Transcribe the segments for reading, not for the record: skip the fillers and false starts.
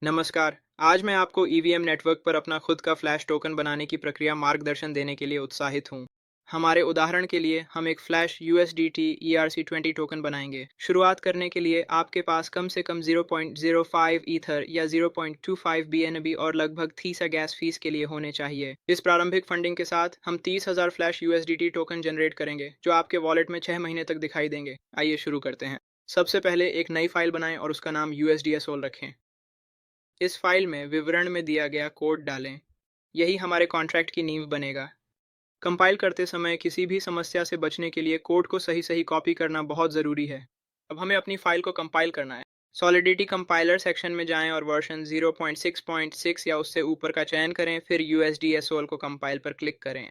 नमस्कार। आज मैं आपको ईवीएम नेटवर्क पर अपना खुद का फ्लैश टोकन बनाने की प्रक्रिया मार्गदर्शन देने के लिए उत्साहित हूँ। हमारे उदाहरण के लिए हम एक फ्लैश यूएसडीटी ERC20 टोकन बनाएंगे। शुरुआत करने के लिए आपके पास कम से कम 0.05 ईथर या 0.25 BNB और लगभग 30 गैस फीस के लिए होने चाहिए। इस प्रारंभिक फंडिंग के साथ हम 30,000 फ्लैश यूएसडीटी टोकन जनरेट करेंगे, जो आपके वॉलेट में 6 महीने तक दिखाई देंगे। आइए शुरू करते हैं। सबसे पहले एक नई फाइल बनाएं और उसका नाम USDSOL रखें। इस फाइल में विवरण में दिया गया कोड डालें। यही हमारे कॉन्ट्रैक्ट की नींव बनेगा। कंपाइल करते समय किसी भी समस्या से बचने के लिए कोड को सही सही कॉपी करना बहुत ज़रूरी है। अब हमें अपनी फाइल को कंपाइल करना है। सॉलिडिटी कंपाइलर सेक्शन में जाएं और वर्जन 0.6.6 या उससे ऊपर का चयन करें, फिर USDSOL को कंपाइल पर क्लिक करें।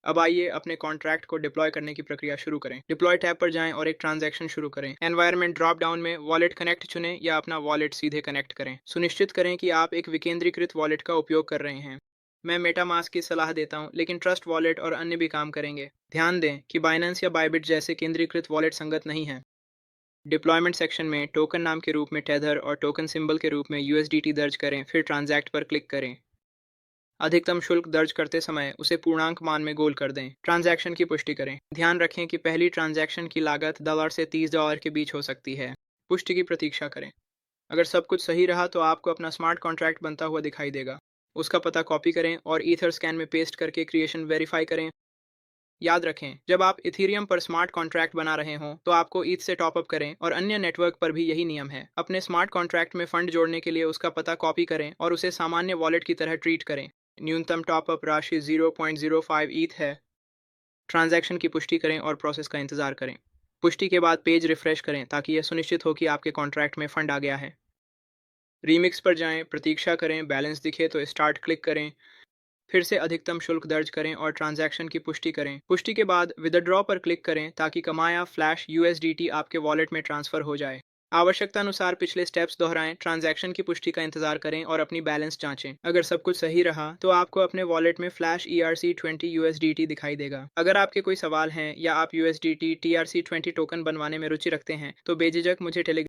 अब आइए अपने कॉन्ट्रैक्ट को डिप्लॉय करने की प्रक्रिया शुरू करें। डिप्लॉय टैब पर जाएं और एक ट्रांजैक्शन शुरू करें। एनवायरनमेंट ड्रॉप डाउन में वॉलेट कनेक्ट चुनें या अपना वॉलेट सीधे कनेक्ट करें। सुनिश्चित करें कि आप एक विकेंद्रीकृत वॉलेट का उपयोग कर रहे हैं। मैं मेटामास्क की सलाह देता हूं, लेकिन ट्रस्ट वॉलेट और अन्य भी काम करेंगे। ध्यान दें कि बाइनेंस या बाइबिट जैसे केंद्रीकृत वॉलेट संगत नहीं हैं। डिप्लॉयमेंट सेक्शन में टोकन नाम के रूप में टेथर और टोकन सिंबल के रूप में USDT दर्ज करें, फिर ट्रांजैक्ट पर क्लिक करें। अधिकतम शुल्क दर्ज करते समय उसे पूर्णांक मान में गोल कर दें। ट्रांजैक्शन की पुष्टि करें। ध्यान रखें कि पहली ट्रांजैक्शन की लागत $1 से $30 के बीच हो सकती है। पुष्टि की प्रतीक्षा करें। अगर सब कुछ सही रहा तो आपको अपना स्मार्ट कॉन्ट्रैक्ट बनता हुआ दिखाई देगा। उसका पता कॉपी करें और ईथर स्कैन में पेस्ट करके क्रिएशन वेरीफाई करें। याद रखें, जब आप इथीरियम पर स्मार्ट कॉन्ट्रैक्ट बना रहे हों तो आपको ईथ से टॉपअप करें, और अन्य नेटवर्क पर भी यही नियम है। अपने स्मार्ट कॉन्ट्रैक्ट में फंड जोड़ने के लिए उसका पता कॉपी करें और उसे सामान्य वॉलेट की तरह ट्रीट करें। न्यूनतम टॉपअप राशि 0.05 ईथ है। ट्रांजैक्शन की पुष्टि करें और प्रोसेस का इंतजार करें। पुष्टि के बाद पेज रिफ्रेश करें ताकि यह सुनिश्चित हो कि आपके कॉन्ट्रैक्ट में फंड आ गया है। रीमिक्स पर जाएं, प्रतीक्षा करें, बैलेंस दिखे तो स्टार्ट क्लिक करें, फिर से अधिकतम शुल्क दर्ज करें और ट्रांजैक्शन की पुष्टि करें। पुष्टि के बाद विदड्रॉ पर क्लिक करें ताकि कमाया फ्लैश USDT आपके वॉलेट में ट्रांसफर हो जाए। आवश्यकता अनुसार पिछले स्टेप्स दोहराएं, ट्रांजैक्शन की पुष्टि का इंतजार करें और अपनी बैलेंस जांचें। अगर सब कुछ सही रहा तो आपको अपने वॉलेट में फ्लैश ERC20 USDT दिखाई देगा। अगर आपके कोई सवाल हैं या आप USDT TRC20 टोकन बनवाने में रुचि रखते हैं तो बेझिझक मुझे टेलीग्राम